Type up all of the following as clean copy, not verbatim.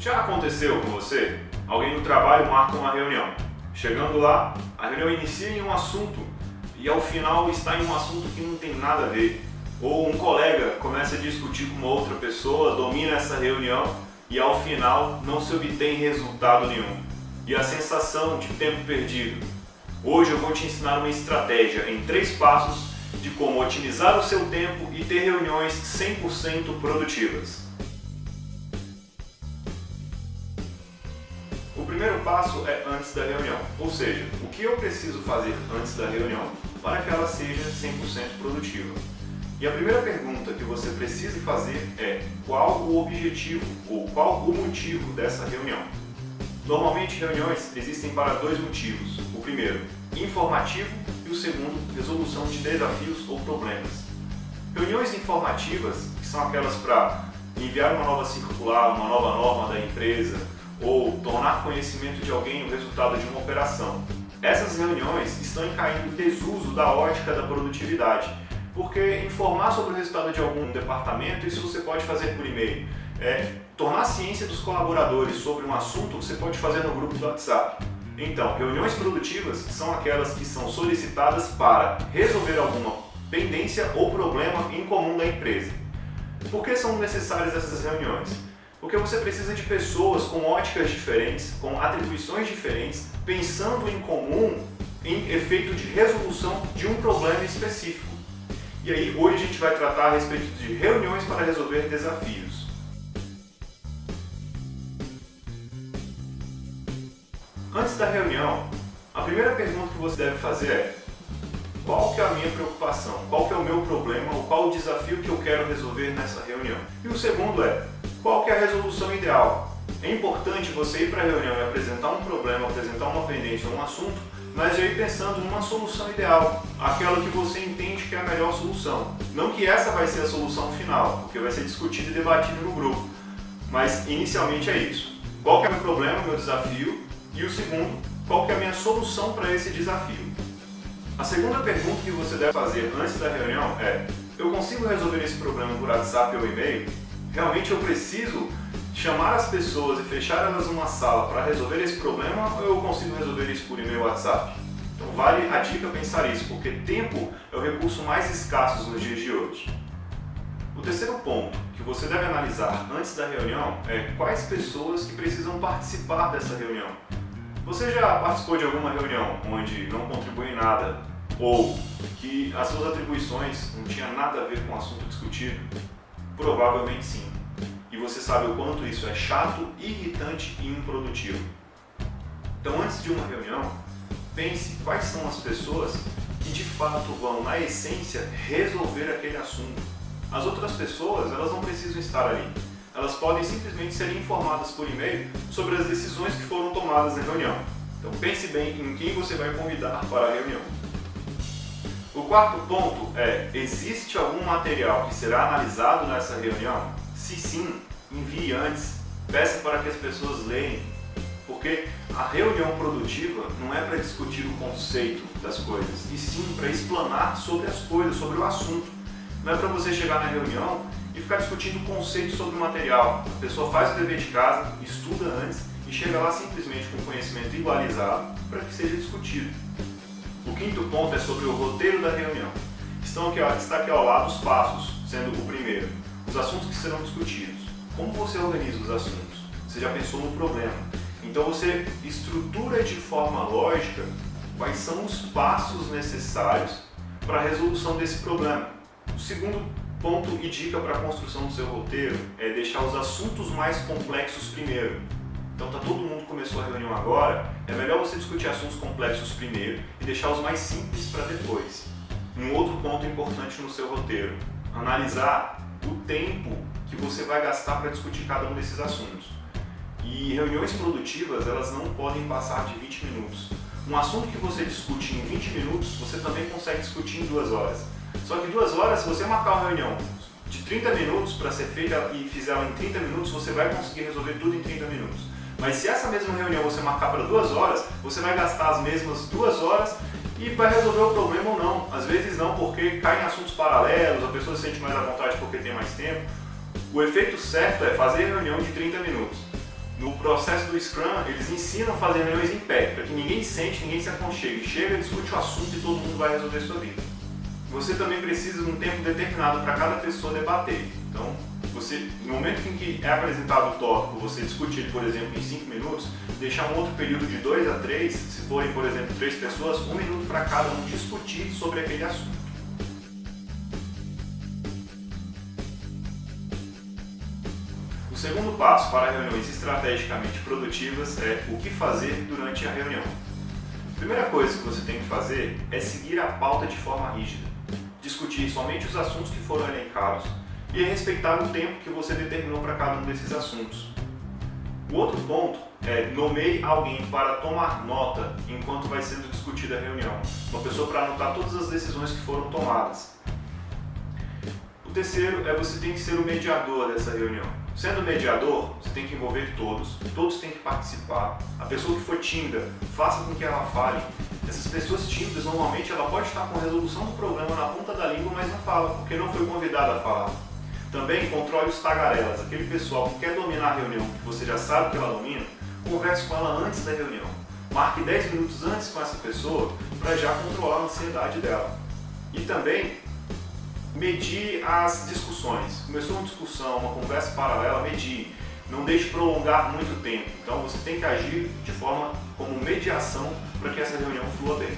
Já aconteceu com você? Alguém no trabalho marca uma reunião. Chegando lá, a reunião inicia em um assunto e ao final está em um assunto que não tem nada a ver. Ou um colega começa a discutir com uma outra pessoa, domina essa reunião e ao final não se obtém resultado nenhum. E a sensação de tempo perdido. Hoje eu vou te ensinar uma estratégia em 3 passos de como otimizar o seu tempo e ter reuniões 100% produtivas. O primeiro passo é antes da reunião, ou seja, o que eu preciso fazer antes da reunião para que ela seja 100% produtiva. E a primeira pergunta que você precisa fazer é: qual o objetivo ou qual o motivo dessa reunião? Normalmente reuniões existem para 2 motivos. O primeiro, informativo, e o segundo, resolução de desafios ou problemas. Reuniões informativas, que são aquelas para enviar uma nova circular, uma nova norma da empresa, ou tornar conhecimento de alguém o resultado de uma operação. Essas reuniões estão caindo em desuso da ótica da produtividade, porque informar sobre o resultado de algum departamento, isso você pode fazer por e-mail. Tornar ciência dos colaboradores sobre um assunto, você pode fazer no grupo do WhatsApp. Então, reuniões produtivas são aquelas que são solicitadas para resolver alguma pendência ou problema em comum da empresa. Por que são necessárias essas reuniões? Porque você precisa de pessoas com óticas diferentes, com atribuições diferentes, pensando em comum em efeito de resolução de um problema específico. E aí, hoje a gente vai tratar a respeito de reuniões para resolver desafios. Antes da reunião, a primeira pergunta que você deve fazer é: qual que é a minha preocupação? Qual que é o meu problema? Ou qual o desafio que eu quero resolver nessa reunião? E o segundo é: qual que é a resolução ideal? É importante você ir para a reunião e apresentar um problema, apresentar uma pendência ou um assunto, mas já ir pensando numa solução ideal, aquela que você entende que é a melhor solução. Não que essa vai ser a solução final, porque vai ser discutido e debatido no grupo, mas inicialmente é isso. Qual que é o meu problema, o meu desafio? E o segundo, qual que é a minha solução para esse desafio? A segunda pergunta que você deve fazer antes da reunião é: eu consigo resolver esse problema por WhatsApp ou e-mail? Realmente eu preciso chamar as pessoas e fechar elas numa sala para resolver esse problema, ou eu consigo resolver isso por e-mail ou WhatsApp? Então vale a dica pensar isso, porque tempo é o recurso mais escasso nos dias de hoje. O terceiro ponto que você deve analisar antes da reunião é quais pessoas que precisam participar dessa reunião. Você já participou de alguma reunião onde não contribui em nada ou que as suas atribuições não tinham nada a ver com o assunto discutido? Provavelmente sim. E você sabe o quanto isso é chato, irritante e improdutivo. Então, antes de uma reunião, pense quais são as pessoas que de fato vão, na essência, resolver aquele assunto. As outras pessoas, elas não precisam estar ali. Elas podem simplesmente ser informadas por e-mail sobre as decisões que foram tomadas na reunião. Então pense bem em quem você vai convidar para a reunião. O quarto ponto é: existe algum material que será analisado nessa reunião? Se sim, envie antes, peça para que as pessoas leiam, porque a reunião produtiva não é para discutir o conceito das coisas, e sim para explanar sobre as coisas, sobre o assunto. Não é para você chegar na reunião e ficar discutindo o conceito sobre o material. A pessoa faz o dever de casa, estuda antes e chega lá simplesmente com conhecimento igualizado para que seja discutido. O quinto ponto é sobre o roteiro da reunião. Está aqui ao lado os passos, sendo o primeiro, os assuntos que serão discutidos. Como você organiza os assuntos? Você já pensou no problema. Então você estrutura de forma lógica quais são os passos necessários para a resolução desse problema. O segundo ponto e dica para a construção do seu roteiro é deixar os assuntos mais complexos primeiro. Então todo mundo começou a reunião agora, é melhor você discutir assuntos complexos primeiro e deixar os mais simples para depois. Um outro ponto importante no seu roteiro: analisar o tempo que você vai gastar para discutir cada um desses assuntos. E reuniões produtivas, elas não podem passar de 20 minutos. Um assunto que você discute em 20 minutos, você também consegue discutir em 2 horas. Só que 2 horas, se você marcar uma reunião de 30 minutos para ser feita e fizer ela em 30 minutos, você vai conseguir resolver tudo em 30 minutos. Mas se essa mesma reunião você marcar para 2 horas, você vai gastar as mesmas 2 horas e vai resolver o problema ou não. Às vezes não, porque cai em assuntos paralelos, a pessoa se sente mais à vontade porque tem mais tempo. O efeito certo é fazer reunião de 30 minutos. No processo do Scrum, eles ensinam a fazer reuniões em pé, para que ninguém sente, ninguém se aconchegue. Chega, discute o assunto e todo mundo vai resolver a sua vida. Você também precisa de um tempo determinado para cada pessoa debater. Então, no momento em que é apresentado o tópico, você discute ele, por exemplo, em 5 minutos, deixar um outro período de 2 a 3, se forem, por exemplo, 3 pessoas, 1 minuto para cada um discutir sobre aquele assunto. O segundo passo para reuniões estrategicamente produtivas é o que fazer durante a reunião. A primeira coisa que você tem que fazer é seguir a pauta de forma rígida, discutir somente os assuntos que foram elencados e respeitar o tempo que você determinou para cada um desses assuntos. O outro ponto é nomeie alguém para tomar nota enquanto vai sendo discutida a reunião, uma pessoa para anotar todas as decisões que foram tomadas. O terceiro é você tem que ser o mediador dessa reunião. Sendo mediador, você tem que envolver todos têm que participar. A pessoa que for tímida, faça com que ela fale. Essas pessoas tímidas, normalmente, ela pode estar com a resolução do problema na ponta da língua, mas não fala, porque não foi convidada a falar. Também controle os tagarelas, aquele pessoal que quer dominar a reunião, que você já sabe que ela domina, converse com ela antes da reunião. Marque 10 minutos antes com essa pessoa para já controlar a ansiedade dela. E também medir as discussões. Começou uma discussão, uma conversa paralela, medie. Não deixe prolongar muito tempo. Então você tem que agir de forma como mediação para que essa reunião flua bem.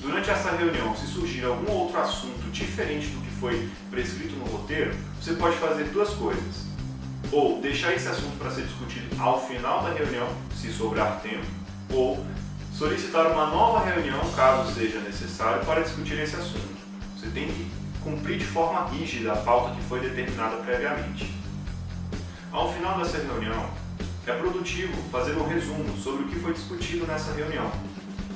Durante essa reunião, se surgir algum outro assunto diferente do que foi prescrito no roteiro, você pode fazer duas coisas. Ou deixar esse assunto para ser discutido ao final da reunião, se sobrar tempo, ou solicitar uma nova reunião, caso seja necessário, para discutir esse assunto. Você tem que cumprir de forma rígida a pauta que foi determinada previamente. Ao final dessa reunião, é produtivo fazer um resumo sobre o que foi discutido nessa reunião.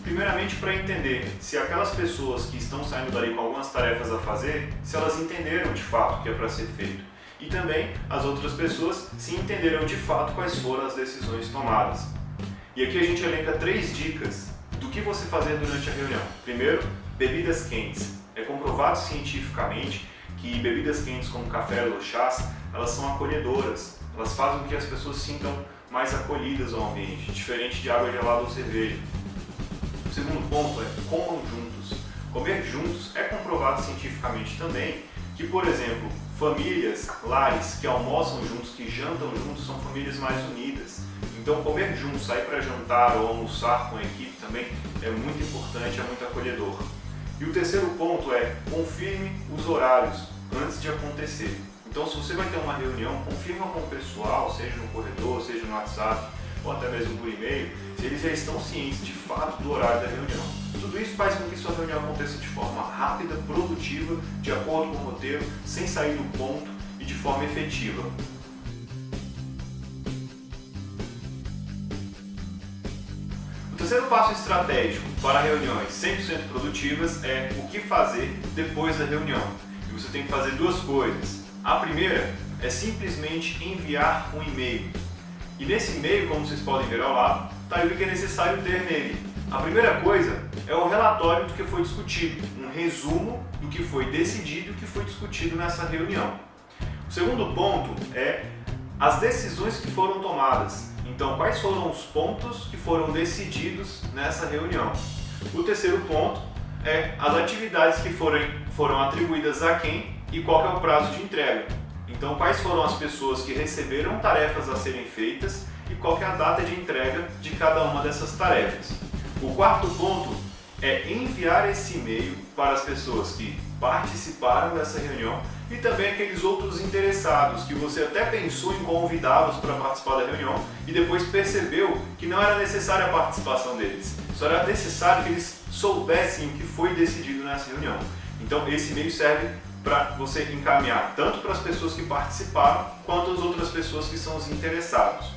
Primeiramente, para entender se aquelas pessoas que estão saindo dali com algumas tarefas a fazer, se elas entenderam de fato o que é para ser feito. E também as outras pessoas se entenderam de fato quais foram as decisões tomadas. E aqui a gente elenca 3 dicas do que você fazer durante a reunião. Primeiro, bebidas quentes. É comprovado cientificamente que bebidas quentes como café ou chás, elas são acolhedoras. Elas fazem com que as pessoas se sintam mais acolhidas ao ambiente, diferente de água gelada ou cerveja. O segundo ponto é comam juntos. Comer juntos é comprovado cientificamente também que, por exemplo, famílias, lares que almoçam juntos, que jantam juntos, são famílias mais unidas. Então comer juntos, sair para jantar ou almoçar com a equipe também é muito importante, é muito acolhedor. E o terceiro ponto é confirme os horários antes de acontecer. Então, se você vai ter uma reunião, confirma com o pessoal, seja no corredor, seja no WhatsApp ou até mesmo por e-mail, se eles já estão cientes de fato do horário da reunião. Tudo isso faz com que sua reunião aconteça de forma rápida, produtiva, de acordo com o roteiro, sem sair do ponto e de forma efetiva. O terceiro passo estratégico para reuniões 100% produtivas é o que fazer depois da reunião. E você tem que fazer 2 coisas. A primeira é simplesmente enviar um e-mail. E nesse e-mail, como vocês podem ver ao lado, está aí o que é necessário ter nele. A primeira coisa é o relatório do que foi discutido, um resumo do que foi decidido e o que foi discutido nessa reunião. O segundo ponto é as decisões que foram tomadas. Então, quais foram os pontos que foram decididos nessa reunião? O terceiro ponto é as atividades que foram atribuídas a quem e qual é o prazo de entrega. Então, quais foram as pessoas que receberam tarefas a serem feitas e qual é a data de entrega de cada uma dessas tarefas. O quarto ponto é enviar esse e-mail para as pessoas que participaram dessa reunião e também aqueles outros interessados que você até pensou em convidá-los para participar da reunião e depois percebeu que não era necessária a participação deles. Só era necessário que eles soubessem o que foi decidido nessa reunião. Então esse e-mail serve para você encaminhar tanto para as pessoas que participaram quanto as outras pessoas que são os interessados.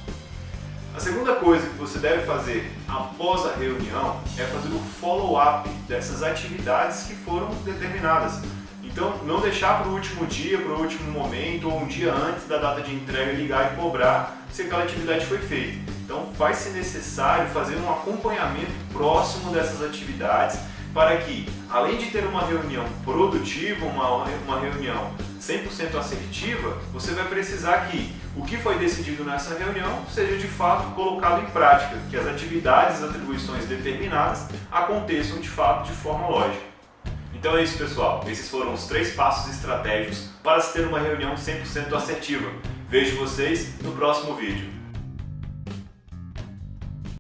A segunda coisa que você deve fazer após a reunião é fazer o follow-up dessas atividades que foram determinadas. Então, não deixar para o último dia, para o último momento ou um dia antes da data de entrega ligar e cobrar se aquela atividade foi feita. Então, vai ser necessário fazer um acompanhamento próximo dessas atividades para que, além de ter uma reunião produtiva, uma reunião 100% assertiva, você vai precisar que o que foi decidido nessa reunião seja de fato colocado em prática, que as atividades e atribuições determinadas aconteçam de fato de forma lógica. Então é isso, pessoal. Esses foram os 3 passos estratégicos para se ter uma reunião 100% assertiva. Vejo vocês no próximo vídeo.